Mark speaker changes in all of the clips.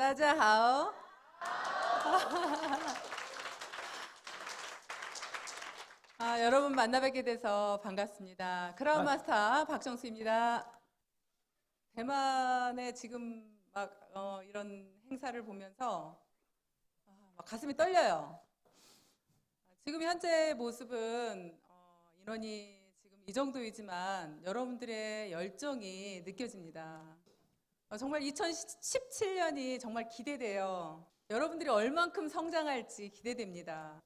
Speaker 1: 따자하오. 여러분 만나뵙게 돼서 반갑습니다. 크라운 마스터 박정수입니다. 대만의 지금 이런 행사를 보면서 막 가슴이 떨려요. 지금 현재 모습은 인원이 지금 이 정도이지만 여러분들의 열정이 느껴집니다. 정말 2017년이 정말 기대돼요. 여러분들이 얼만큼 성장할지 기대됩니다.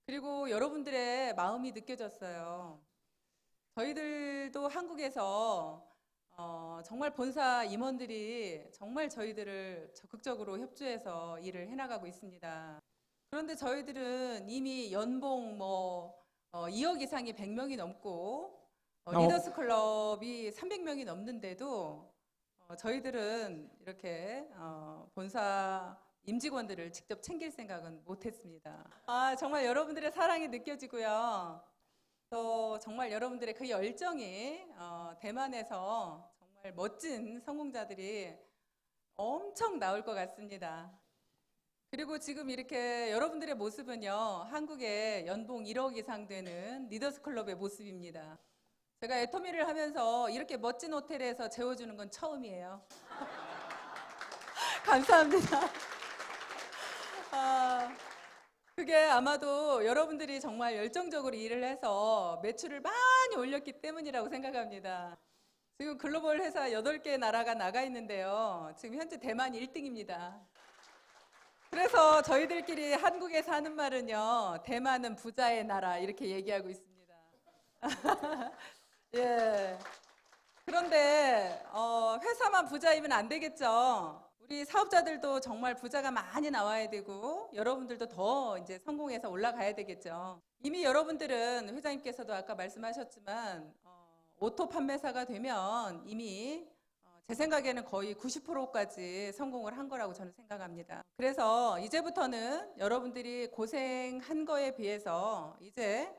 Speaker 1: 그리고 여러분들의 마음이 느껴졌어요. 저희들도 한국에서 정말 본사 임원들이 정말 저희들을 적극적으로 협조해서 일을 해나가고 있습니다. 그런데 저희들은 이미 연봉 2억 이상이 100명이 넘고 리더스 클럽이 300명이 넘는데도 저희들은 이렇게 본사 임직원들을 직접 챙길 생각은 못했습니다. 정말 여러분들의 사랑이 느껴지고요. 또 정말 여러분들의 그 열정이 대만에서 정말 멋진 성공자들이 엄청 나올 것 같습니다. 그리고 지금 이렇게 여러분들의 모습은요, 한국의 연봉 1억 이상 되는 리더스 클럽의 모습입니다. 제가 애터미를 하면서 이렇게 멋진 호텔에서 재워주는 건 처음이에요. 감사합니다. 그게 아마도 여러분들이 정말 열정적으로 일을 해서 매출을 많이 올렸기 때문이라고 생각합니다. 지금 글로벌 회사 8개 나라가 나가 있는데요. 지금 현재 대만 1등입니다. 그래서 저희들끼리 한국에서 하는 말은요, 대만은 부자의 나라 이렇게 얘기하고 있습니다. 예. 그런데 회사만 부자이면 안 되겠죠. 우리 사업자들도 정말 부자가 많이 나와야 되고 여러분들도 더 이제 성공해서 올라가야 되겠죠. 이미 여러분들은 회장님께서도 아까 말씀하셨지만 오토 판매사가 되면 이미 제 생각에는 거의 90%까지 성공을 한 거라고 저는 생각합니다. 그래서 이제부터는 여러분들이 고생한 거에 비해서 이제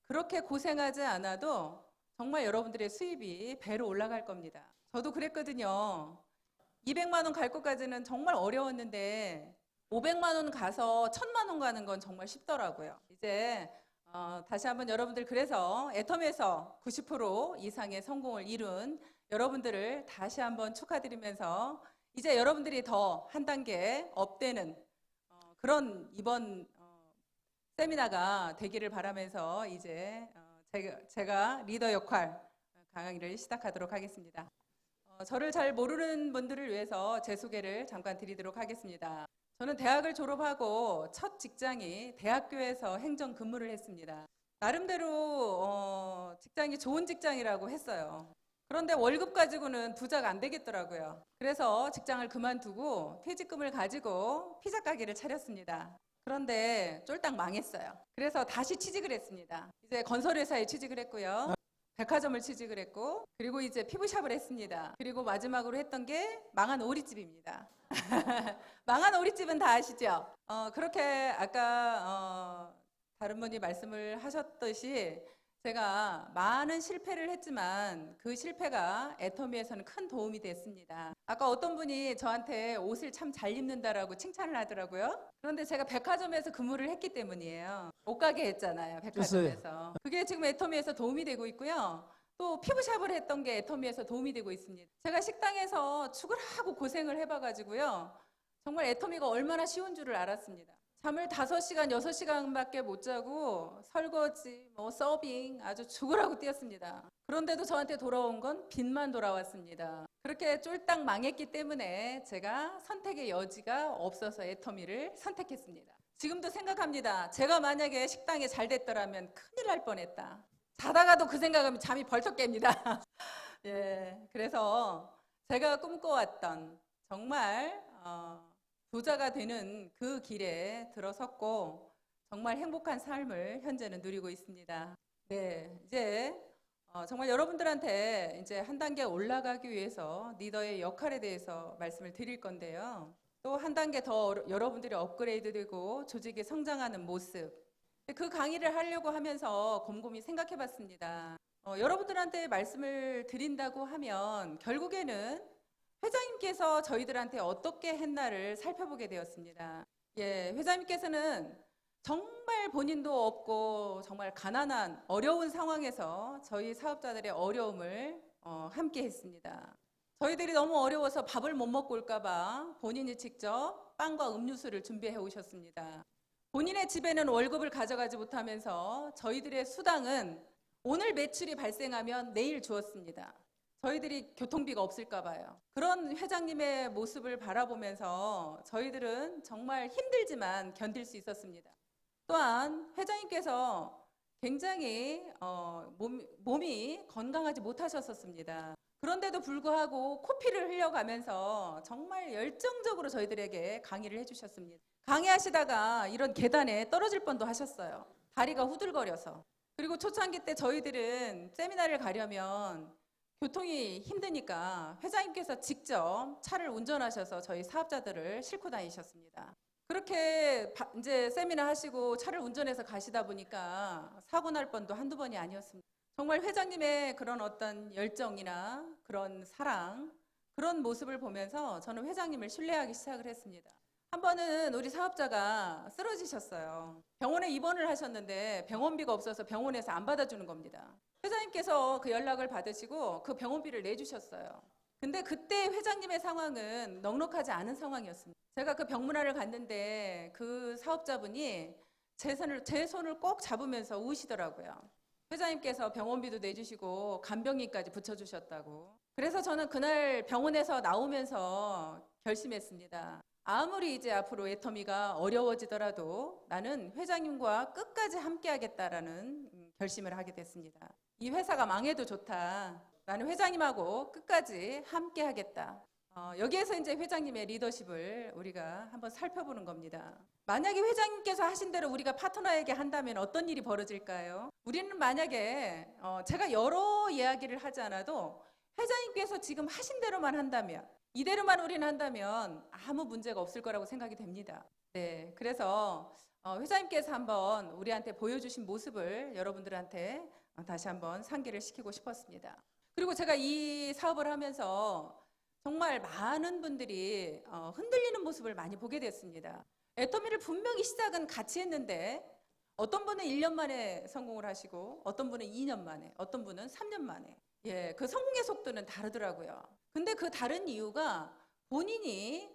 Speaker 1: 그렇게 고생하지 않아도 정말 여러분들의 수입이 배로 올라갈 겁니다. 저도 그랬거든요. 200만 원 갈 것까지는 정말 어려웠는데 500만 원 가서 1000만 원 가는 건 정말 쉽더라고요. 이제 다시 한번 여러분들, 그래서 애텀에서 90% 이상의 성공을 이룬 여러분들을 다시 한번 축하드리면서 이제 여러분들이 더 한 단계 업되는 그런 이번 세미나가 되기를 바라면서 이제 제가 리더 역할 강의를 시작하도록 하겠습니다. 저를 잘 모르는 분들을 위해서 제 소개를 잠깐 드리도록 하겠습니다. 저는 대학을 졸업하고 첫 직장이 대학교에서 행정 근무를 했습니다. 나름대로 직장이 좋은 직장이라고 했어요. 그런데 월급 가지고는 부자가 안 되겠더라고요. 그래서 직장을 그만두고 퇴직금을 가지고 피자 가게를 차렸습니다. 그런데 쫄딱 망했어요. 그래서 다시 취직을 했습니다. 이제 건설회사에 취직을 했고요. 백화점을 취직을 했고, 그리고 이제 피부샵을 했습니다. 그리고 마지막으로 했던 게 망한 오리집입니다. 망한 오리집은 다 아시죠? 그렇게 아까 다른 분이 말씀을 하셨듯이 제가 많은 실패를 했지만 그 실패가 애터미에서는 큰 도움이 됐습니다. 아까 어떤 분이 저한테 옷을 참 잘 입는다라고 칭찬을 하더라고요. 그런데 제가 백화점에서 근무를 했기 때문이에요. 옷가게 했잖아요, 백화점에서. 그게 지금 애터미에서 도움이 되고 있고요. 또 피부샵을 했던 게 애터미에서 도움이 되고 있습니다. 제가 식당에서 죽으라고 고생을 해봐가지고요. 정말 애터미가 얼마나 쉬운 줄을 알았습니다. 잠을 5시간, 6시간밖에 못 자고 설거지, 서빙 아주 죽으라고 뛰었습니다. 그런데도 저한테 돌아온 건 빚만 돌아왔습니다. 그렇게 쫄딱 망했기 때문에 제가 선택의 여지가 없어서 애터미를 선택했습니다. 지금도 생각합니다. 제가 만약에 식당에 잘 됐더라면 큰일 날 뻔했다. 자다가도 그 생각하면 잠이 벌떡 깹니다. 예, 그래서 제가 꿈꿔왔던 정말 부자가 되는 그 길에 들어섰고 정말 행복한 삶을 현재는 누리고 있습니다. 네, 이제 정말 여러분들한테 이제 한 단계 올라가기 위해서 리더의 역할에 대해서 말씀을 드릴 건데요. 또 한 단계 더 여러분들이 업그레이드되고 조직이 성장하는 모습, 그 강의를 하려고 하면서 곰곰이 생각해 봤습니다. 여러분들한테 말씀을 드린다고 하면 결국에는 회장님께서 저희들한테 어떻게 했나를 살펴보게 되었습니다. 회장님께서는 정말 본인도 없고 정말 가난한 어려운 상황에서 저희 사업자들의 어려움을 함께 했습니다. 저희들이 너무 어려워서 밥을 못 먹고 올까봐 본인이 직접 빵과 음료수를 준비해 오셨습니다. 본인의 집에는 월급을 가져가지 못하면서 저희들의 수당은 오늘 매출이 발생하면 내일 주었습니다. 저희들이 교통비가 없을까 봐요. 그런 회장님의 모습을 바라보면서 저희들은 정말 힘들지만 견딜 수 있었습니다. 또한 회장님께서 굉장히 몸이 건강하지 못하셨었습니다. 그런데도 불구하고 코피를 흘려가면서 정말 열정적으로 저희들에게 강의를 해주셨습니다. 강의하시다가 이런 계단에 떨어질 뻔도 하셨어요. 다리가 후들거려서. 그리고 초창기 때 저희들은 세미나를 가려면 교통이 힘드니까 회장님께서 직접 차를 운전하셔서 저희 사업자들을 싣고 다니셨습니다. 그렇게 이제 세미나 하시고 차를 운전해서 가시다 보니까 사고 날 뻔도 한두 번이 아니었습니다. 정말 회장님의 그런 어떤 열정이나 그런 사랑, 그런 모습을 보면서 저는 회장님을 신뢰하기 시작을 했습니다. 한 번은 우리 사업자가 쓰러지셨어요. 병원에 입원을 하셨는데 병원비가 없어서 병원에서 안 받아주는 겁니다. 회장님께서 그 연락을 받으시고 그 병원비를 내주셨어요. 근데 그때 회장님의 상황은 넉넉하지 않은 상황이었습니다. 제가 그 병문안을 갔는데 그 사업자분이 제 손을 꼭 잡으면서 우시더라고요. 회장님께서 병원비도 내주시고 간병인까지 붙여주셨다고. 그래서 저는 그날 병원에서 나오면서 결심했습니다. 아무리 이제 앞으로 애터미가 어려워지더라도 나는 회장님과 끝까지 함께 하겠다라는 결심을 하게 됐습니다. 이 회사가 망해도 좋다. 나는 회장님하고 끝까지 함께 하겠다. 여기에서 이제 회장님의 리더십을 우리가 한번 살펴보는 겁니다. 만약에 회장님께서 하신 대로 우리가 파트너에게 한다면 어떤 일이 벌어질까요? 우리는 만약에 제가 여러 이야기를 하지 않아도 회장님께서 지금 하신 대로만 한다면, 이대로만 우리는 한다면 아무 문제가 없을 거라고 생각이 됩니다. 네, 그래서 회장님께서 한번 우리한테 보여주신 모습을 여러분들한테 다시 한번 상기를 시키고 싶었습니다. 그리고 제가 이 사업을 하면서 정말 많은 분들이 흔들리는 모습을 많이 보게 됐습니다. 애터미를 분명히 시작은 같이 했는데 어떤 분은 1년 만에 성공을 하시고 어떤 분은 2년 만에, 어떤 분은 3년 만에. 그 성공의 속도는 다르더라고요. 근데 그 다른 이유가 본인이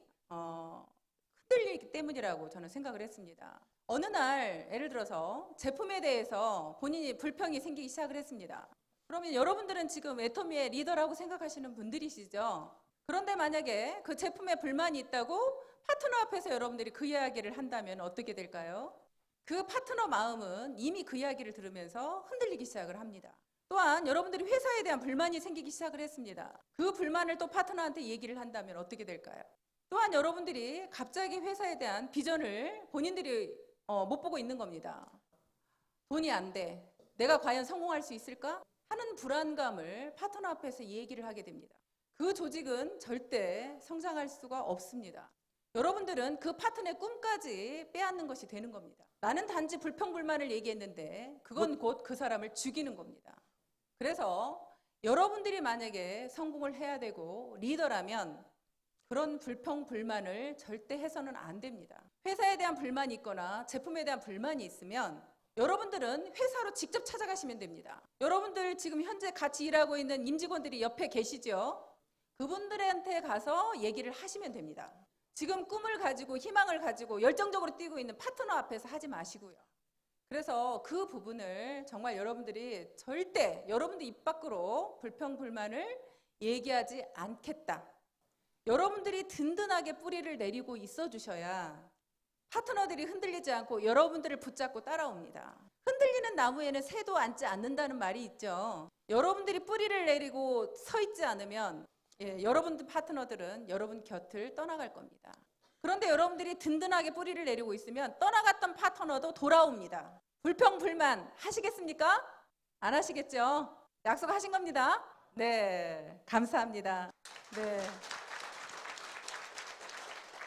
Speaker 1: 흔들리기 때문이라고 저는 생각을 했습니다. 어느 날 예를 들어서 제품에 대해서 본인이 불평이 생기기 시작을 했습니다. 그러면 여러분들은 지금 애터미의 리더라고 생각하시는 분들이시죠? 그런데 만약에 그 제품에 불만이 있다고 파트너 앞에서 여러분들이 그 이야기를 한다면 어떻게 될까요? 그 파트너 마음은 이미 그 이야기를 들으면서 흔들리기 시작을 합니다. 또한 여러분들이 회사에 대한 불만이 생기기 시작을 했습니다. 그 불만을 또 파트너한테 얘기를 한다면 어떻게 될까요? 또한 여러분들이 갑자기 회사에 대한 비전을 본인들이 못 보고 있는 겁니다. 돈이 안 돼. 내가 과연 성공할 수 있을까? 하는 불안감을 파트너 앞에서 얘기를 하게 됩니다. 그 조직은 절대 성장할 수가 없습니다. 여러분들은 그 파트너의 꿈까지 빼앗는 것이 되는 겁니다. 나는 단지 불평불만을 얘기했는데 그건 곧 그 사람을 죽이는 겁니다. 그래서 여러분들이 만약에 성공을 해야 되고 리더라면 그런 불평불만을 절대 해서는 안 됩니다. 회사에 대한 불만이 있거나 제품에 대한 불만이 있으면 여러분들은 회사로 직접 찾아가시면 됩니다. 여러분들 지금 현재 같이 일하고 있는 임직원들이 옆에 계시죠? 그분들한테 가서 얘기를 하시면 됩니다. 지금 꿈을 가지고 희망을 가지고 열정적으로 뛰고 있는 파트너 앞에서 하지 마시고요. 그래서 그 부분을 정말 여러분들이 절대 여러분들 입 밖으로 불평불만을 얘기하지 않겠다. 여러분들이 든든하게 뿌리를 내리고 있어 주셔야 파트너들이 흔들리지 않고 여러분들을 붙잡고 따라옵니다. 흔들리는 나무에는 새도 앉지 않는다는 말이 있죠. 여러분들이 뿌리를 내리고 서 있지 않으면 여러분들 파트너들은 여러분 곁을 떠나갈 겁니다. 그런데 여러분들이 든든하게 뿌리를 내리고 있으면 떠나갔던 파트너도 돌아옵니다. 불평불만 하시겠습니까? 안 하시겠죠? 약속하신 겁니다. 네, 감사합니다. 네.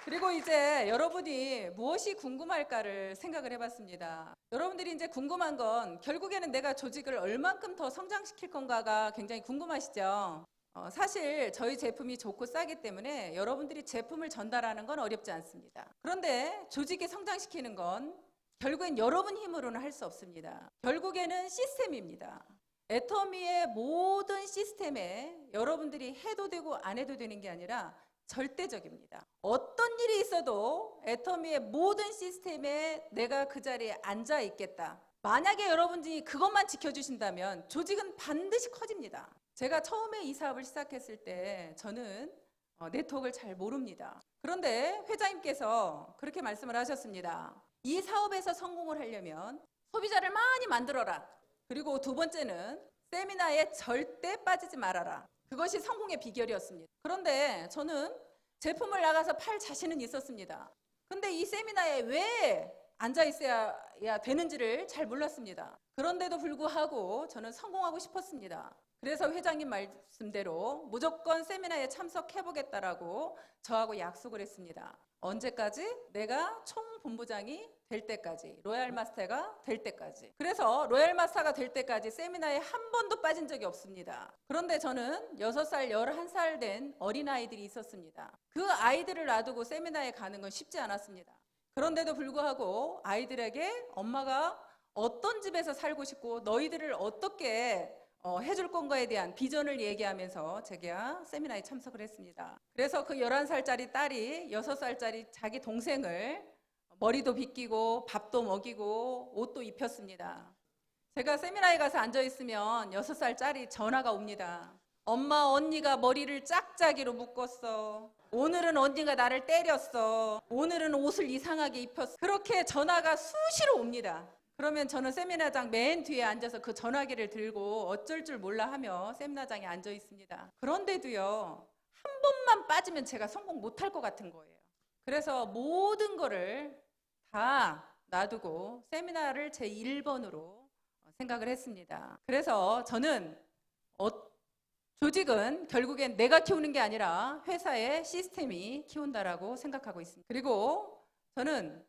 Speaker 1: 그리고 이제 여러분이 무엇이 궁금할까를 생각을 해봤습니다. 여러분들이 이제 궁금한 건 결국에는 내가 조직을 얼만큼 더 성장시킬 건가가 굉장히 궁금하시죠? 사실 저희 제품이 좋고 싸기 때문에 여러분들이 제품을 전달하는 건 어렵지 않습니다. 그런데 조직이 성장시키는 건 결국엔 여러분 힘으로는 할 수 없습니다. 결국에는 시스템입니다. 애터미의 모든 시스템에 여러분들이 해도 되고 안 해도 되는 게 아니라 절대적입니다. 어떤 일이 있어도 애터미의 모든 시스템에 내가 그 자리에 앉아 있겠다. 만약에 여러분들이 그것만 지켜주신다면 조직은 반드시 커집니다. 제가 처음에 이 사업을 시작했을 때 저는 네트워크를 잘 모릅니다. 그런데 회장님께서 그렇게 말씀을 하셨습니다. 이 사업에서 성공을 하려면 소비자를 많이 만들어라. 그리고 두 번째는 세미나에 절대 빠지지 말아라. 그것이 성공의 비결이었습니다. 그런데 저는 제품을 나가서 팔 자신은 있었습니다. 근데 이 세미나에 왜 앉아 있어야 되는지를 잘 몰랐습니다. 그런데도 불구하고 저는 성공하고 싶었습니다. 그래서 회장님 말씀대로 무조건 세미나에 참석해보겠다라고 저하고 약속을 했습니다. 언제까지? 내가 총본부장이 될 때까지, 로얄 마스터가 될 때까지. 그래서 로얄 마스터가 될 때까지 세미나에 한 번도 빠진 적이 없습니다. 그런데 저는 6살, 11살 된 어린아이들이 있었습니다. 그 아이들을 놔두고 세미나에 가는 건 쉽지 않았습니다. 그런데도 불구하고 아이들에게 엄마가 어떤 집에서 살고 싶고 너희들을 어떻게 해줄 건가에 대한 비전을 얘기하면서 제가 세미나에 참석을 했습니다. 그래서 그 11살짜리 딸이 6살짜리 자기 동생을 머리도 빗기고 밥도 먹이고 옷도 입혔습니다. 제가 세미나에 가서 앉아있으면 6살짜리 전화가 옵니다. 엄마, 언니가 머리를 짝짝이로 묶었어. 오늘은 언니가 나를 때렸어. 오늘은 옷을 이상하게 입혔어. 그렇게 전화가 수시로 옵니다. 그러면 저는 세미나장 맨 뒤에 앉아서 그 전화기를 들고 어쩔 줄 몰라 하며 세미나장에 앉아 있습니다. 그런데도요, 한 번만 빠지면 제가 성공 못할 것 같은 거예요. 그래서 모든 거를 다 놔두고 세미나를 제 1번으로 생각을 했습니다. 그래서 저는 조직은 결국엔 내가 키우는 게 아니라 회사의 시스템이 키운다라고 생각하고 있습니다. 그리고 저는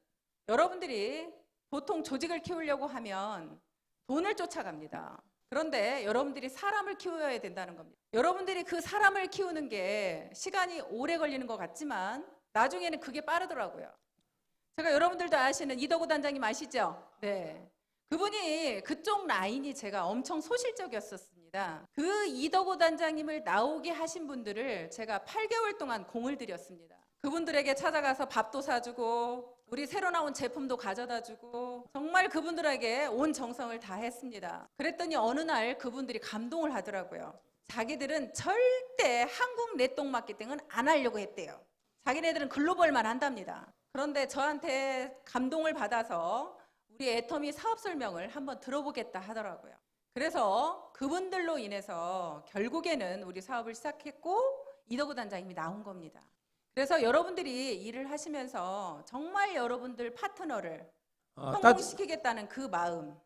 Speaker 1: 여러분들이 보통 조직을 키우려고 하면 돈을 쫓아갑니다. 그런데 여러분들이 사람을 키워야 된다는 겁니다. 여러분들이 그 사람을 키우는 게 시간이 오래 걸리는 것 같지만 나중에는 그게 빠르더라고요. 제가 여러분들도 아시는 이덕우 단장님 아시죠? 네. 그분이 그쪽 라인이 제가 엄청 소실적이었었습니다. 그 이덕우 단장님을 나오게 하신 분들을 제가 8개월 동안 공을 들였습니다. 그분들에게 찾아가서 밥도 사주고 우리 새로 나온 제품도 가져다 주고 정말 그분들에게 온 정성을 다했습니다. 그랬더니 어느 날 그분들이 감동을 하더라고요. 자기들은 절대 한국 네트워크 마케팅은 안 하려고 했대요. 자기네들은 글로벌만 한답니다. 그런데 저한테 감동을 받아서 우리 애터미 사업 설명을 한번 들어보겠다 하더라고요. 그래서 그분들로 인해서 결국에는 우리 사업을 시작했고 이덕우 단장님이 나온 겁니다. 그래서 여러분들이 일을 하시면서 정말 여러분들 파트너를 성공시키겠다는 그 마음,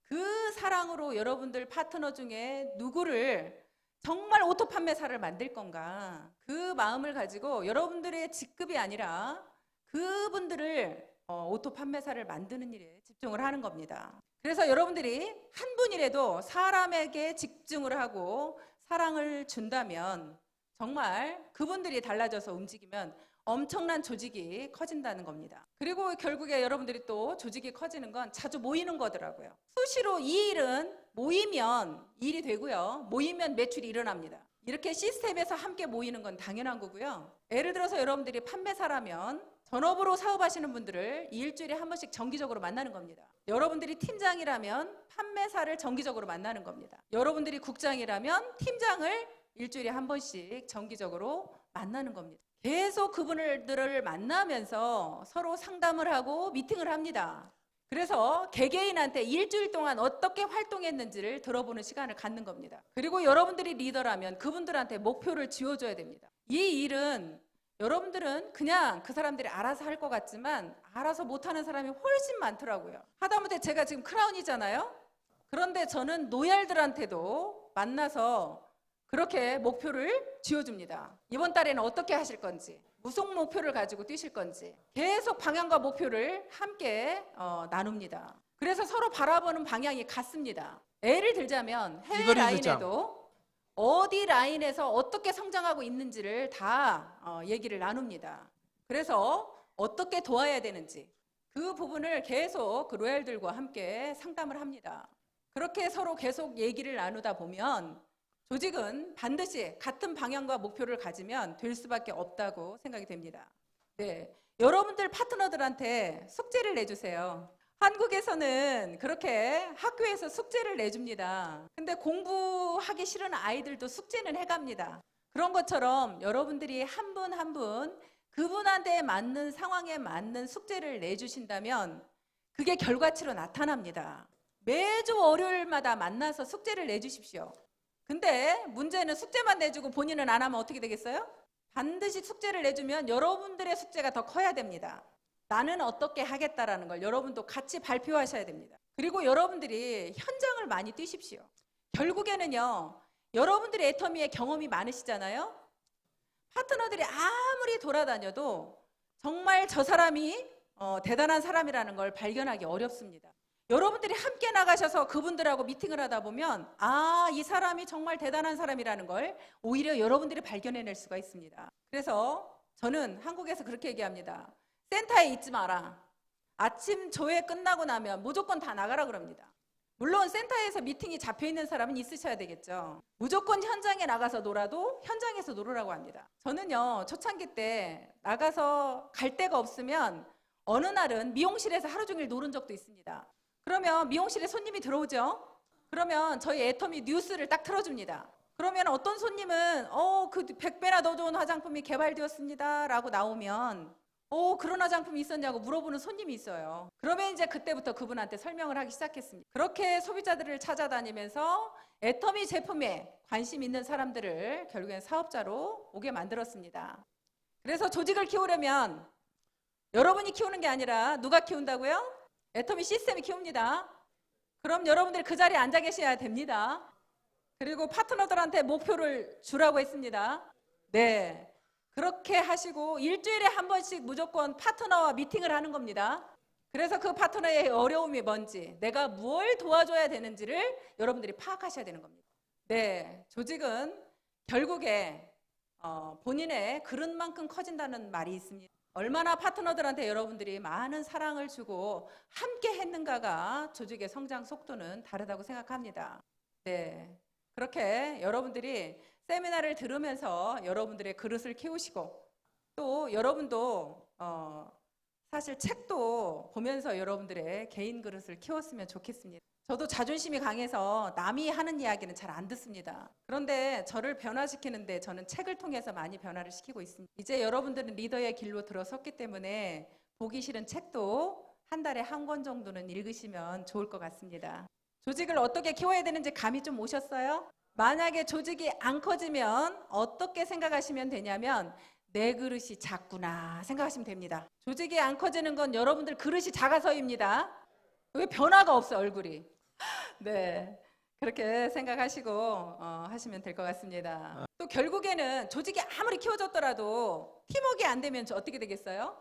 Speaker 1: 그 사랑으로 여러분들 파트너 중에 누구를 정말 오토 판매사를 만들 건가, 그 마음을 가지고 여러분들의 직급이 아니라 그분들을 오토 판매사를 만드는 일에 집중을 하는 겁니다. 그래서 여러분들이 한 분이라도 사람에게 집중을 하고 사랑을 준다면 정말 그분들이 달라져서 움직이면 엄청난 조직이 커진다는 겁니다. 그리고 결국에 여러분들이 또 조직이 커지는 건 자주 모이는 거더라고요. 수시로 이 일은 모이면 일이 되고요. 모이면 매출이 일어납니다. 이렇게 시스템에서 함께 모이는 건 당연한 거고요. 예를 들어서 여러분들이 판매사라면 전업으로 사업하시는 분들을 일주일에 한 번씩 정기적으로 만나는 겁니다. 여러분들이 팀장이라면 판매사를 정기적으로 만나는 겁니다. 여러분들이 국장이라면 팀장을 일주일에 한 번씩 정기적으로 만나는 겁니다. 계속 그분들을 만나면서 서로 상담을 하고 미팅을 합니다. 그래서 개개인한테 일주일 동안 어떻게 활동했는지를 들어보는 시간을 갖는 겁니다. 그리고 여러분들이 리더라면 그분들한테 목표를 지어줘야 됩니다. 이 일은 여러분들은 그냥 그 사람들이 알아서 할 것 같지만 알아서 못하는 사람이 훨씬 많더라고요. 하다못해 제가 지금 크라운이잖아요. 그런데 저는 노얄들한테도 만나서 그렇게 목표를 지어줍니다. 이번 달에는 어떻게 하실 건지, 무슨 목표를 가지고 뛰실 건지 계속 방향과 목표를 함께 나눕니다. 그래서 서로 바라보는 방향이 같습니다. 예를 들자면 해외 라인에도 어디 라인에서 어떻게 성장하고 있는지를 다 얘기를 나눕니다. 그래서 어떻게 도와야 되는지 그 부분을 계속 그 로얄들과 함께 상담을 합니다. 그렇게 서로 계속 얘기를 나누다 보면 조직은 반드시 같은 방향과 목표를 가지면 될 수밖에 없다고 생각이 됩니다. 네, 여러분들 파트너들한테 숙제를 내주세요. 한국에서는 그렇게 학교에서 숙제를 내줍니다. 근데 공부하기 싫은 아이들도 숙제는 해갑니다. 그런 것처럼 여러분들이 한 분 한 분 그분한테 맞는 상황에 맞는 숙제를 내주신다면 그게 결과치로 나타납니다. 매주 월요일마다 만나서 숙제를 내주십시오. 근데 문제는 숙제만 내주고 본인은 안 하면 어떻게 되겠어요? 반드시 숙제를 내주면 여러분들의 숙제가 더 커야 됩니다. 나는 어떻게 하겠다라는 걸 여러분도 같이 발표하셔야 됩니다. 그리고 여러분들이 현장을 많이 뛰십시오. 결국에는요, 여러분들이 애터미에 경험이 많으시잖아요. 파트너들이 아무리 돌아다녀도 정말 저 사람이 대단한 사람이라는 걸 발견하기 어렵습니다. 여러분들이 함께 나가셔서 그분들하고 미팅을 하다 보면 이 사람이 정말 대단한 사람이라는 걸 오히려 여러분들이 발견해낼 수가 있습니다. 그래서 저는 한국에서 그렇게 얘기합니다. 센터에 있지 마라. 아침 조회 끝나고 나면 무조건 다 나가라 그럽니다. 물론 센터에서 미팅이 잡혀있는 사람은 있으셔야 되겠죠. 무조건 현장에 나가서 놀아도 현장에서 놀으라고 합니다. 저는요, 초창기 때 나가서 갈 데가 없으면 어느 날은 미용실에서 하루 종일 놀은 적도 있습니다. 그러면 미용실에 손님이 들어오죠. 그러면 저희 애터미 뉴스를 딱 틀어줍니다. 그러면 어떤 손님은 그 100배나 더 좋은 화장품이 개발되었습니다 라고 나오면 그런 화장품이 있었냐고 물어보는 손님이 있어요. 그러면 이제 그때부터 그분한테 설명을 하기 시작했습니다. 그렇게 소비자들을 찾아다니면서 애터미 제품에 관심 있는 사람들을 결국엔 사업자로 오게 만들었습니다. 그래서 조직을 키우려면 여러분이 키우는 게 아니라 누가 키운다고요? 애터미 시스템이 키웁니다. 그럼 여러분들이 그 자리에 앉아 계셔야 됩니다. 그리고 파트너들한테 목표를 주라고 했습니다. 네. 그렇게 하시고 일주일에 한 번씩 무조건 파트너와 미팅을 하는 겁니다. 그래서 그 파트너의 어려움이 뭔지, 내가 뭘 도와줘야 되는지를 여러분들이 파악하셔야 되는 겁니다. 네, 조직은 결국에 본인의 그릇만큼 커진다는 말이 있습니다. 얼마나 파트너들한테 여러분들이 많은 사랑을 주고 함께 했는가가 조직의 성장 속도는 다르다고 생각합니다. 네, 그렇게 여러분들이 세미나를 들으면서 여러분들의 그릇을 키우시고 또 여러분도 사실 책도 보면서 여러분들의 개인 그릇을 키웠으면 좋겠습니다. 저도 자존심이 강해서 남이 하는 이야기는 잘 안 듣습니다. 그런데 저를 변화시키는데 저는 책을 통해서 많이 변화를 시키고 있습니다. 이제 여러분들은 리더의 길로 들어섰기 때문에 보기 싫은 책도 한 달에 한 권 정도는 읽으시면 좋을 것 같습니다. 조직을 어떻게 키워야 되는지 감이 좀 오셨어요? 만약에 조직이 안 커지면 어떻게 생각하시면 되냐면 내 그릇이 작구나 생각하시면 됩니다. 조직이 안 커지는 건 여러분들 그릇이 작아서입니다. 왜 변화가 없어 얼굴이. 네, 그렇게 생각하시고 하시면 될 것 같습니다. 또 결국에는 조직이 아무리 키워졌더라도 팀워크가 안 되면 어떻게 되겠어요?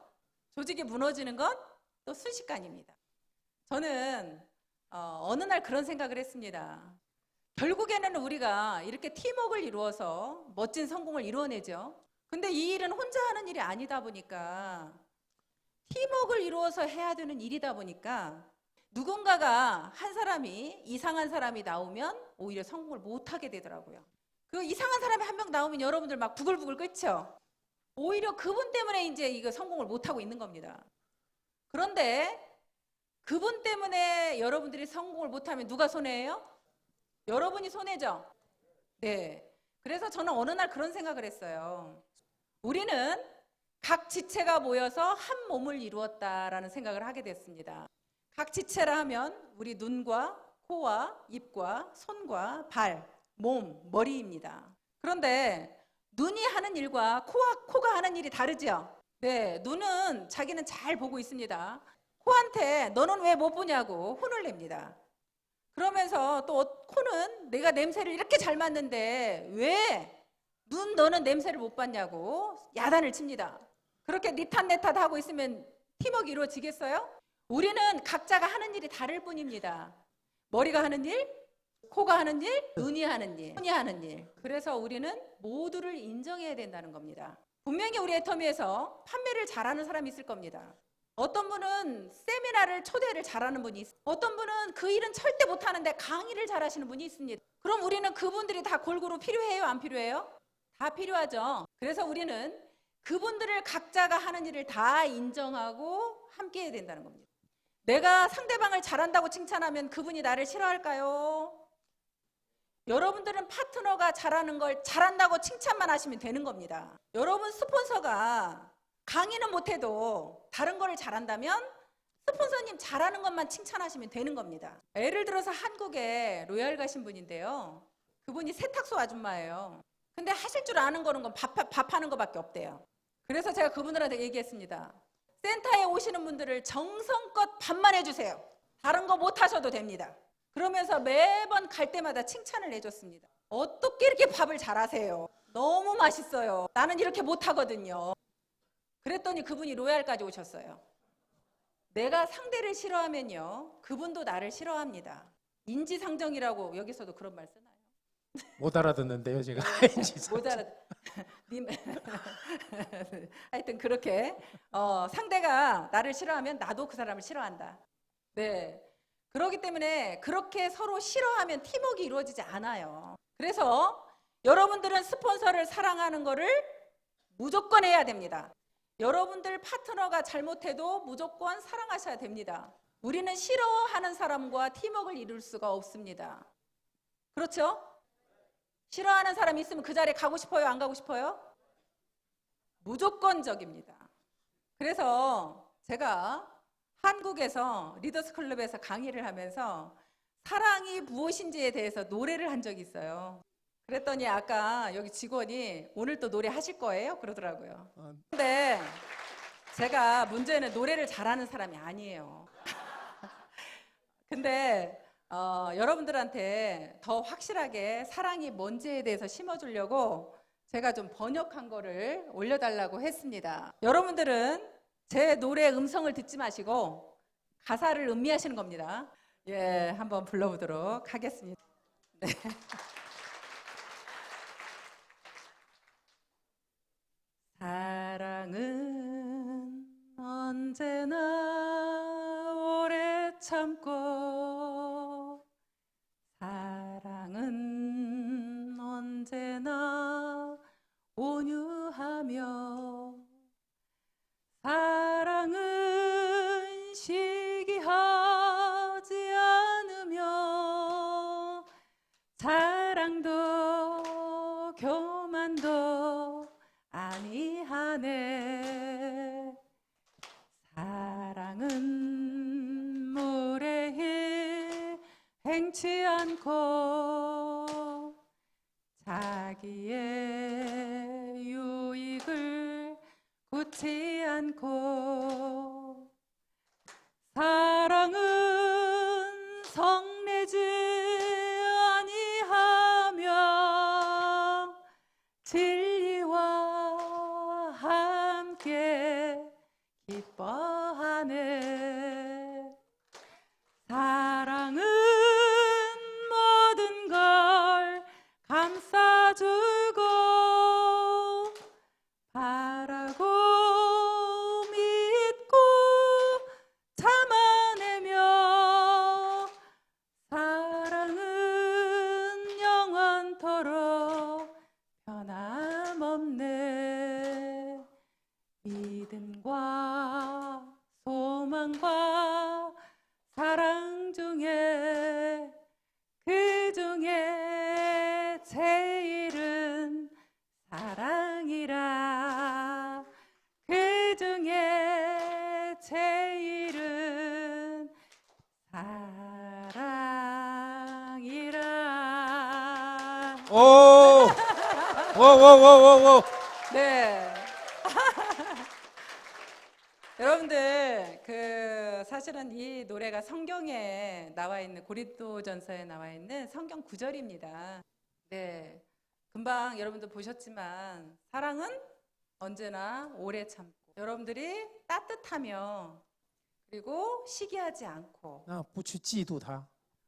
Speaker 1: 조직이 무너지는 건 또 순식간입니다. 저는 어느 날 그런 생각을 했습니다. 결국에는 우리가 이렇게 팀워크를 이루어서 멋진 성공을 이루어내죠. 근데 이 일은 혼자 하는 일이 아니다 보니까 팀워크를 이루어서 해야 되는 일이다 보니까 누군가가 한 사람이 이상한 사람이 나오면 오히려 성공을 못하게 되더라고요. 그 이상한 사람이 한 명 나오면 여러분들 막 부글부글 끓죠. 오히려 그분 때문에 이제 이거 성공을 못하고 있는 겁니다. 그런데 그분 때문에 여러분들이 성공을 못하면 누가 손해예요? 여러분이 손해죠? 네. 그래서 저는 어느 날 그런 생각을 했어요. 우리는 각 지체가 모여서 한 몸을 이루었다라는 생각을 하게 됐습니다. 각 지체라 하면 우리 눈과 코와 입과 손과 발, 몸, 머리입니다. 그런데 눈이 하는 일과 코가 하는 일이 다르죠? 네, 눈은 자기는 잘 보고 있습니다. 코한테 너는 왜 못 보냐고 혼을 냅니다. 그러면서 또 코는 내가 냄새를 이렇게 잘 맡는데 왜 너는 냄새를 못 맡냐고 야단을 칩니다. 그렇게 니탓 내탓 하고 있으면 팀워크 이루어지겠어요? 우리는 각자가 하는 일이 다를 뿐입니다. 머리가 하는 일, 코가 하는 일, 눈이 하는 일, 손이 하는 일. 그래서 우리는 모두를 인정해야 된다는 겁니다. 분명히 우리 애터미에서 판매를 잘하는 사람이 있을 겁니다. 어떤 분은 세미나를 초대를 잘하는 분이 있어요. 어떤 분은 그 일은 절대 못하는데 강의를 잘하시는 분이 있습니다. 그럼 우리는 그분들이 다 골고루 필요해요? 안 필요해요? 다 필요하죠. 그래서 우리는 그분들을 각자가 하는 일을 다 인정하고 함께 해야 된다는 겁니다. 내가 상대방을 잘한다고 칭찬하면 그분이 나를 싫어할까요? 여러분들은 파트너가 잘하는 걸 잘한다고 칭찬만 하시면 되는 겁니다. 여러분 스폰서가 강의는 못해도 다른 거를 잘한다면 스폰서님 잘하는 것만 칭찬하시면 되는 겁니다. 예를 들어서 한국에 로얄 가신 분인데요. 그분이 세탁소 아줌마예요. 근데 하실 줄 아는 거는 건 밥하는 거밖에 없대요. 그래서 제가 그분들한테 얘기했습니다. 센터에 오시는 분들을 정성껏 밥만 해주세요. 다른 거 못 하셔도 됩니다. 그러면서 매번 갈 때마다 칭찬을 해줬습니다. 어떻게 이렇게 밥을 잘하세요? 너무 맛있어요. 나는 이렇게 못하거든요. 그랬더니 그분이 로얄까지 오셨어요. 내가 상대를 싫어하면요, 그분도 나를 싫어합니다. 인지상정이라고 여기서도 그런 말 쓰나요?
Speaker 2: 못 알아듣는데요, 제가.
Speaker 1: 못 알아. 하여튼 그렇게 상대가 나를 싫어하면 나도 그 사람을 싫어한다. 네. 그렇기 때문에 그렇게 서로 싫어하면 팀워크가 이루어지지 않아요. 그래서 여러분들은 스폰서를 사랑하는 거를 무조건 해야 됩니다. 여러분들 파트너가 잘못해도 무조건 사랑하셔야 됩니다. 우리는 싫어하는 사람과 팀워크를 이룰 수가 없습니다. 그렇죠? 싫어하는 사람이 있으면 그 자리에 가고 싶어요? 안 가고 싶어요? 무조건적입니다. 그래서 제가 한국에서 리더스 클럽에서 강의를 하면서 사랑이 무엇인지에 대해서 노래를 한 적이 있어요. 그랬더니 아까 여기 직원이 오늘 또 노래 하실 거예요? 그러더라고요. 근데 제가 문제는 노래를 잘하는 사람이 아니에요. 근데 여러분들한테 더 확실하게 사랑이 뭔지에 대해서 심어주려고 제가 좀 번역한 거를 올려달라고 했습니다. 여러분들은 제 노래 음성을 듣지 마시고 가사를 음미하시는 겁니다. 예, 한번 불러보도록 하겠습니다. 네. 사랑은 언제나 오래 참고 사랑은 언제나 온유하며 사랑은 시기하지 않으며 자랑도 교만도 아니하네. 사랑은 무례히 행치 않고 자기의 유익을 굳지 않고 사랑은 성내지 아니하며 진리와 함께 기뻐하네. 사랑은 모든 걸 감싸주고 바라고 믿고 참아내며 사랑은 영원토록 변함없네. 믿음과 소망과 사랑 중에 그 중에 제일은 사랑이라. 그 중에 제일은 사랑이라.
Speaker 2: 오! 오!
Speaker 1: 네. 여러분들 사실은 이 노래가 성경에 나와 있는 고린도전서에 나와 있는 성경 구절입니다. 네. 금방 여러분들 보셨지만 사랑은 언제나 오래 참고 여러분들이 따뜻하며 그리고 시기하지 않고
Speaker 2: 那不去嫉妒他，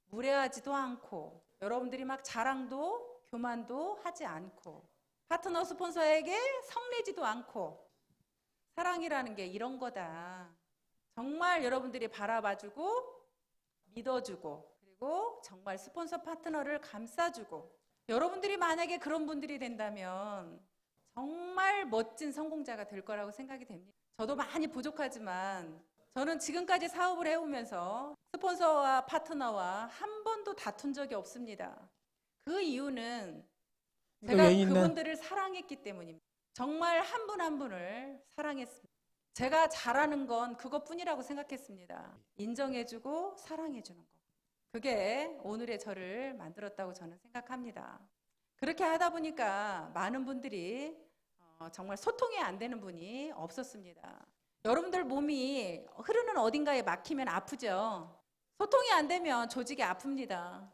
Speaker 1: 무례하지도 않고 여러분들이 막 자랑도 교만도 하지 않고 파트너 스폰서에게 성내지도 않고 사랑이라는 게 이런 거다. 정말 여러분들이 바라봐주고 믿어주고 그리고 정말 스폰서 파트너를 감싸주고 여러분들이 만약에 그런 분들이 된다면 정말 멋진 성공자가 될 거라고 생각이 됩니다. 저도 많이 부족하지만 저는 지금까지 사업을 해오면서 스폰서와 파트너와 한 번도 다툰 적이 없습니다. 그 이유는 제가
Speaker 2: 왜 있나?
Speaker 1: 그분들을 사랑했기 때문입니다. 정말 한 분 한 분을 사랑했습니다. 제가 잘하는 건 그것뿐이라고 생각했습니다. 인정해주고 사랑해주는 것. 그게 오늘의 저를 만들었다고 저는 생각합니다. 그렇게 하다 보니까 많은 분들이 정말 소통이 안 되는 분이 없었습니다. 여러분들 몸이 흐르는 어딘가에 막히면 아프죠. 소통이 안 되면 조직이 아픕니다.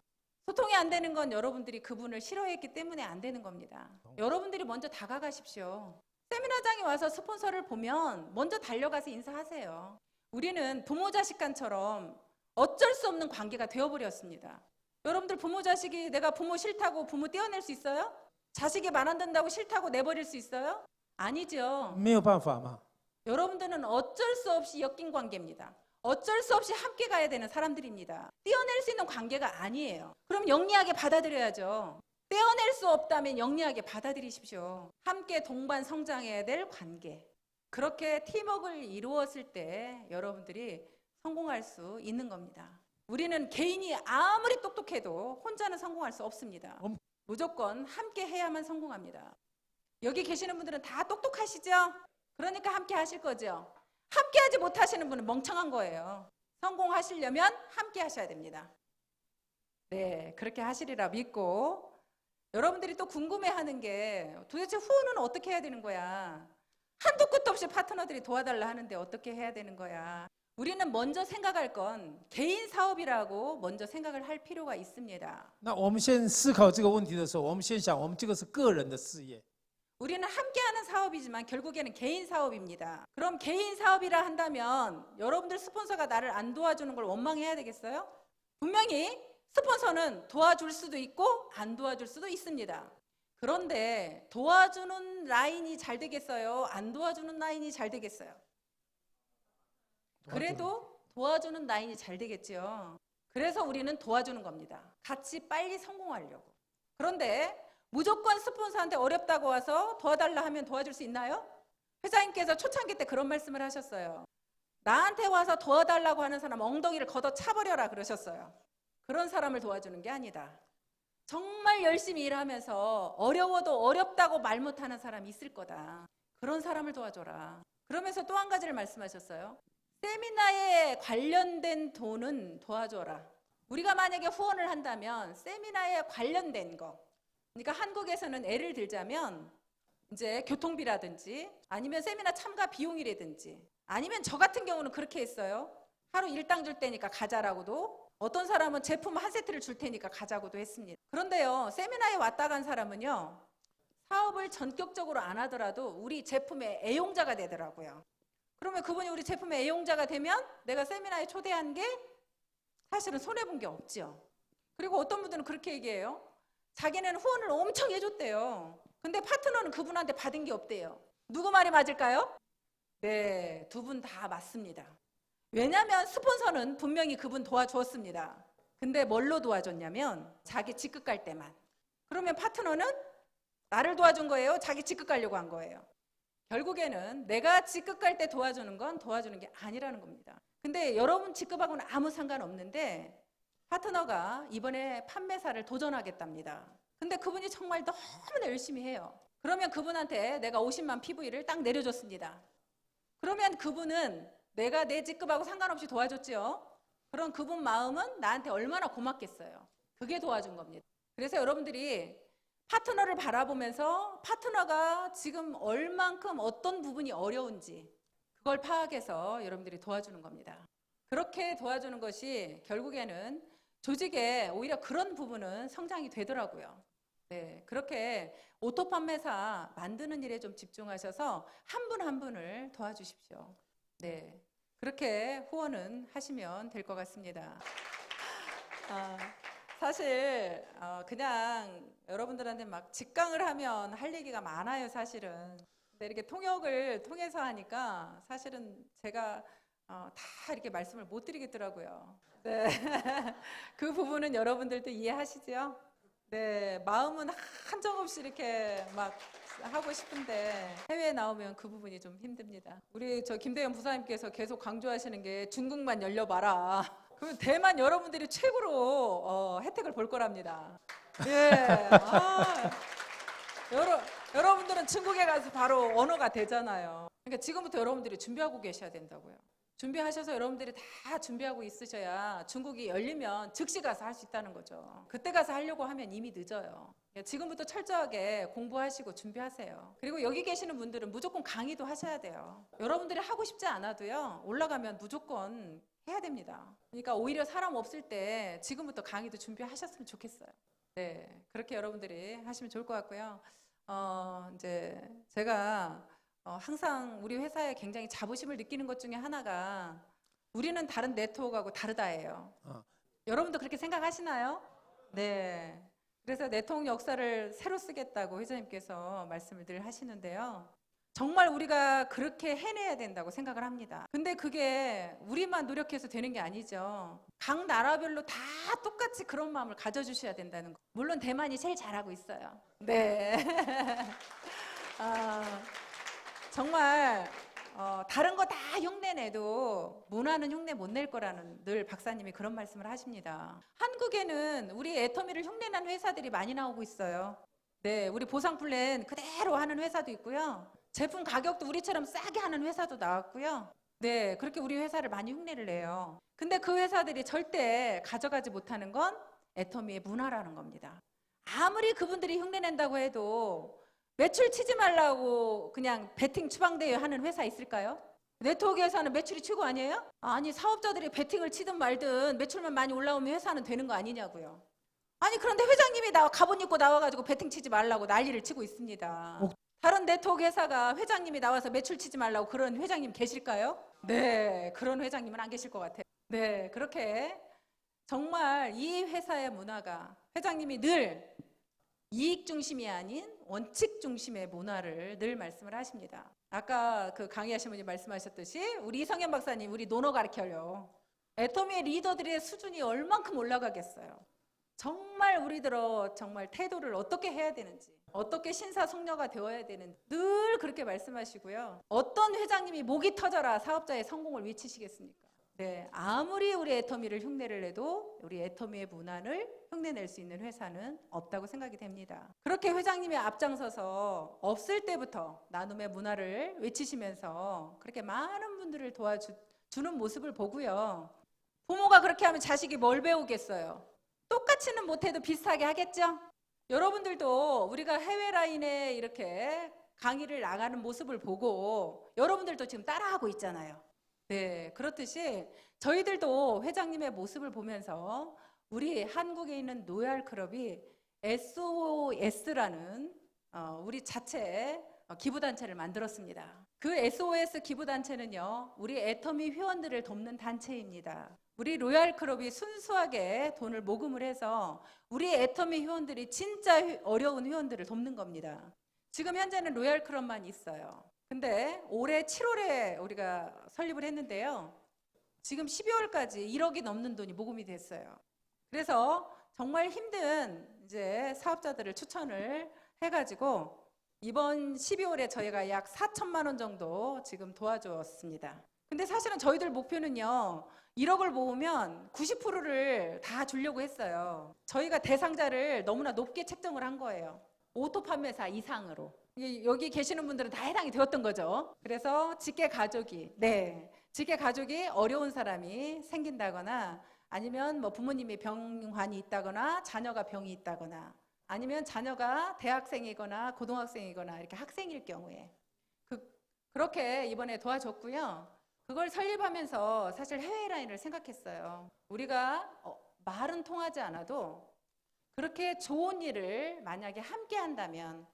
Speaker 1: 소통이 안 되는 건 여러분들이 그분을 싫어했기 때문에 안 되는 겁니다. 여러분들이 먼저 다가가십시오. 세미나장에 와서 스폰서를 보면 먼저 달려가서 인사하세요. 우리는 부모 자식 간처럼 어쩔 수 없는 관계가 되어버렸습니다. 여러분들 부모 자식이 내가 부모 싫다고 부모 떼어낼 수 있어요? 자식이 말 안 듣는다고 싫다고 내버릴 수 있어요? 아니죠.
Speaker 2: 没有办法嘛。
Speaker 1: 여러분들은 어쩔 수 없이 엮인 관계입니다. 어쩔 수 없이 함께 가야 되는 사람들입니다. 떼어낼 수 있는 관계가 아니에요. 그럼 영리하게 받아들여야죠. 떼어낼 수 없다면 영리하게 받아들이십시오. 함께 동반 성장해야 될 관계. 그렇게 팀워크를 이루었을 때 여러분들이 성공할 수 있는 겁니다. 우리는 개인이 아무리 똑똑해도 혼자는 성공할 수 없습니다. 무조건 함께 해야만 성공합니다. 여기 계시는 분들은 다 똑똑하시죠? 그러니까 함께 하실 거죠? 함께 하지 못하시는 분은 멍청한 거예요. 성공하시려면 함께 하셔야 됩니다. 네, 그렇게 하시리라 믿고 여러분들이 또 궁금해하는 게 도대체 후원은 어떻게 해야 되는 거야? 한도 끝도 없이 파트너들이 도와달라 하는데 어떻게 해야 되는 거야? 우리는 먼저 생각할 건 개인 사업이라고 먼저 생각을 할 필요가 있습니다.
Speaker 2: 那我们先思考这个问题的时候，我们先想，我们这个是个人的事业。
Speaker 1: 우리는 함께하는 사업이지만 결국에는 개인 사업입니다. 그럼 개인 사업이라 한다면 여러분들 스폰서가 나를 안 도와주는 걸 원망해야 되겠어요? 분명히 스폰서는 도와줄 수도 있고 안 도와줄 수도 있습니다. 그런데 도와주는 라인이 잘 되겠어요? 안 도와주는 라인이 잘 되겠어요? 그래도 도와주는 라인이 잘 되겠죠. 그래서 우리는 도와주는 겁니다. 같이 빨리 성공하려고. 그런데 무조건 스폰서한테 어렵다고 와서 도와달라 하면 도와줄 수 있나요? 회장님께서 초창기 때 그런 말씀을 하셨어요. 나한테 와서 도와달라고 하는 사람 엉덩이를 걷어 차버려라 그러셨어요. 그런 사람을 도와주는 게 아니다. 정말 열심히 일하면서 어려워도 어렵다고 말 못하는 사람이 있을 거다. 그런 사람을 도와줘라. 그러면서 또 한 가지를 말씀하셨어요. 세미나에 관련된 돈은 도와줘라. 우리가 만약에 후원을 한다면 세미나에 관련된 거. 그러니까 한국에서는 예를 들자면 이제 교통비라든지 아니면 세미나 참가 비용이라든지 아니면 저 같은 경우는 그렇게 했어요. 하루 일당 줄 테니까 가자라고도 어떤 사람은 제품 한 세트를 줄 테니까 가자고도 했습니다. 그런데요, 세미나에 왔다 간 사람은요, 사업을 전격적으로 안 하더라도 우리 제품의 애용자가 되더라고요. 그러면 그분이 우리 제품의 애용자가 되면 내가 세미나에 초대한 게 사실은 손해본 게 없죠. 그리고 어떤 분들은 그렇게 얘기해요. 자기는 후원을 엄청 해줬대요. 근데 파트너는 그분한테 받은 게 없대요. 누구 말이 맞을까요? 네, 두 분 다 맞습니다. 왜냐하면 스폰서는 분명히 그분 도와주었습니다. 근데 뭘로 도와줬냐면 자기 직급 갈 때만. 그러면 파트너는 나를 도와준 거예요? 자기 직급 가려고 한 거예요? 결국에는 내가 직급 갈 때 도와주는 건 도와주는 게 아니라는 겁니다. 근데 여러분 직급하고는 아무 상관없는데 파트너가 이번에 판매사를 도전하겠답니다. 근데 그분이 정말 너무나 열심히 해요. 그러면 그분한테 내가 50만 PV를 딱 내려줬습니다. 그러면 그분은 내가 내 직급하고 상관없이 도와줬죠. 그럼 그분 마음은 나한테 얼마나 고맙겠어요. 그게 도와준 겁니다. 그래서 여러분들이 파트너를 바라보면서 파트너가 지금 얼만큼 어떤 부분이 어려운지 그걸 파악해서 여러분들이 도와주는 겁니다. 그렇게 도와주는 것이 결국에는 조직에 오히려 그런 부분은 성장이 되더라고요. 네, 그렇게 오토 판매사 만드는 일에 좀 집중하셔서 한 분 한 분을 도와주십시오. 네, 그렇게 후원은 하시면 될 것 같습니다. 사실 그냥 여러분들한테 막 직강을 하면 할 얘기가 많아요, 사실은. 근데 이렇게 통역을 통해서 하니까 사실은 제가 다 이렇게 말씀을 못 드리겠더라고요. 네. 그 부분은 여러분들도 이해하시죠? 네, 마음은 한정없이 이렇게 막 하고 싶은데 해외에 나오면 그 부분이 좀 힘듭니다. 우리 저 김대현 부사님께서 계속 강조하시는 게 중국만 열려봐라. 그러면 대만 여러분들이 최고로 혜택을 볼 거랍니다. 예. 여러분들은 중국에 가서 바로 언어가 되잖아요. 그러니까 지금부터 여러분들이 준비하고 계셔야 된다고요. 준비하셔서 여러분들이 다 준비하고 있으셔야 중국이 열리면 즉시 가서 할 수 있다는 거죠. 그때 가서 하려고 하면 이미 늦어요. 지금부터 철저하게 공부하시고 준비하세요. 그리고 여기 계시는 분들은 무조건 강의도 하셔야 돼요. 여러분들이 하고 싶지 않아도요, 올라가면 무조건 해야 됩니다. 그러니까 오히려 사람 없을 때 지금부터 강의도 준비하셨으면 좋겠어요. 네, 그렇게 여러분들이 하시면 좋을 것 같고요. 이제 제가 항상 우리 회사에 굉장히 자부심을 느끼는 것 중에 하나가 우리는 다른 네트워크하고 다르다예요. 여러분도 그렇게 생각하시나요? 네. 그래서 네트워크 역사를 새로 쓰겠다고 회장님께서 말씀을 늘 하시는데요. 정말 우리가 그렇게 해내야 된다고 생각을 합니다. 근데 그게 우리만 노력해서 되는 게 아니죠. 각 나라별로 다 똑같이 그런 마음을 가져주셔야 된다는 거. 물론 대만이 제일 잘하고 있어요. 네. 정말 다른 거 다 흉내내도 문화는 흉내 못 낼 거라는 늘 박사님이 그런 말씀을 하십니다. 한국에는 우리 애터미를 흉내낸 회사들이 많이 나오고 있어요. 네, 우리 보상 플랜 그대로 하는 회사도 있고요. 제품 가격도 우리처럼 싸게 하는 회사도 나왔고요. 네, 그렇게 우리 회사를 많이 흉내를 내요. 근데 그 회사들이 절대 가져가지 못하는 건 애터미의 문화라는 겁니다. 아무리 그분들이 흉내낸다고 해도 매출 치지 말라고 그냥 베팅 추방대회 하는 회사 있을까요? 네트워크 회사는 매출이 최고 아니에요? 아니, 사업자들이 베팅을 치든 말든 매출만 많이 올라오면 회사는 되는 거 아니냐고요. 아니, 그런데 회장님이 갑옷 입고 나와가지고 베팅 치지 말라고 난리를 치고 있습니다. 다른 네트워크 회사가 회장님이 나와서 매출 치지 말라고 그런 회장님 계실까요? 네, 그런 회장님은 안 계실 것 같아요. 네, 그렇게 정말 이 회사의 문화가 회장님이 늘 이익 중심이 아닌 원칙 중심의 문화를 늘 말씀을 하십니다. 아까 그 강의하신 분이 말씀하셨듯이 우리 이성현 박사님 우리 논어 가르쳐요. 애터미의 리더들의 수준이 얼만큼 올라가겠어요. 정말 우리들어 정말 태도를 어떻게 해야 되는지, 어떻게 신사숙녀가 되어야 되는지 늘 그렇게 말씀하시고요. 어떤 회장님이 목이 터져라 사업자의 성공을 외치시겠습니까? 네, 아무리 우리 애터미를 흉내를 내도 우리 애터미의 문화를 흉내낼 수 있는 회사는 없다고 생각이 됩니다. 그렇게 회장님이 앞장서서 없을 때부터 나눔의 문화를 외치시면서 그렇게 많은 분들을 도와주는 모습을 보고요. 부모가 그렇게 하면 자식이 뭘 배우겠어요? 똑같이는 못해도 비슷하게 하겠죠? 여러분들도 우리가 해외 라인에 이렇게 강의를 나가는 모습을 보고 여러분들도 지금 따라하고 있잖아요. 네, 그렇듯이 저희들도 회장님의 모습을 보면서 우리 한국에 있는 노얄클럽이 SOS라는 우리 자체 기부단체를 만들었습니다. 그 SOS 기부단체는요, 우리 애터미 회원들을 돕는 단체입니다. 우리 로얄클럽이 순수하게 돈을 모금을 해서 우리 애터미 회원들이 진짜 어려운 회원들을 돕는 겁니다. 지금 현재는 로얄클럽만 있어요. 근데 올해 7월에 우리가 설립을 했는데요. 지금 12월까지 1억이 넘는 돈이 모금이 됐어요. 그래서 정말 힘든 이제 사업자들을 추천을 해가지고 이번 12월에 저희가 약 4천만 원 정도 지금 도와주었습니다. 근데 사실은 저희들 목표는요. 1억을 모으면 90%를 다 주려고 했어요. 저희가 대상자를 너무나 높게 책정을 한 거예요. 오토 판매사 이상으로. 여기 계시는 분들은 다 해당이 되었던 거죠. 그래서 직계 가족이 어려운 사람이 생긴다거나 아니면 뭐 부모님이 병환이 있다거나 자녀가 병이 있다거나 아니면 자녀가 대학생이거나 고등학생이거나 이렇게 학생일 경우에 그렇게 이번에 도와줬고요. 그걸 설립하면서 사실 해외 라인을 생각했어요. 우리가 말은 통하지 않아도 그렇게 좋은 일을 만약에 함께 한다면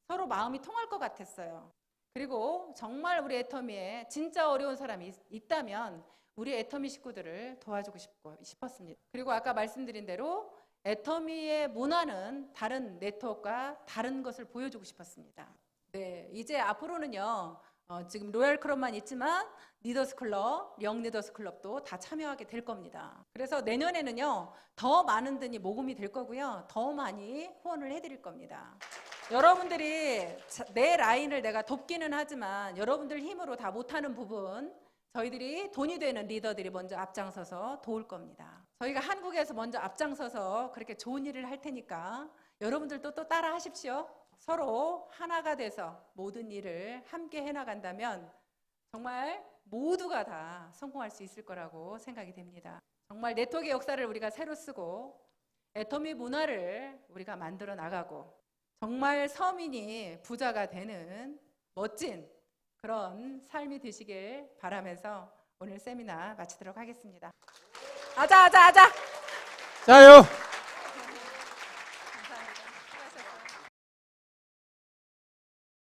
Speaker 1: 서로 마음이 통할 것 같았어요. 그리고 정말 우리 애터미에 진짜 어려운 사람이 있다면 우리 애터미 식구들을 도와주고 싶었습니다. 그리고 아까 말씀드린 대로 애터미의 문화는 다른 네트워크와 다른 것을 보여주고 싶었습니다. 네, 이제 앞으로는요. 지금 로얄 클럽만 있지만 리더스 클럽, 영 리더스 클럽도 다 참여하게 될 겁니다. 그래서 내년에는요. 더 많은 분이 모금이 될 거고요. 더 많이 후원을 해드릴 겁니다. 여러분들이 내 라인을 내가 돕기는 하지만 여러분들 힘으로 다 못하는 부분 저희들이 돈이 되는 리더들이 먼저 앞장서서 도울 겁니다. 저희가 한국에서 먼저 앞장서서 그렇게 좋은 일을 할 테니까 여러분들도 또 따라 하십시오. 서로 하나가 돼서 모든 일을 함께 해나간다면 정말 모두가 다 성공할 수 있을 거라고 생각이 됩니다. 정말 네트워크의 역사를 우리가 새로 쓰고 애터미 문화를 우리가 만들어 나가고 정말 서민이 부자가 되는 멋진 그런 삶이 되시길 바라면서 오늘 세미나 마치도록 하겠습니다. 아자.
Speaker 2: 자요.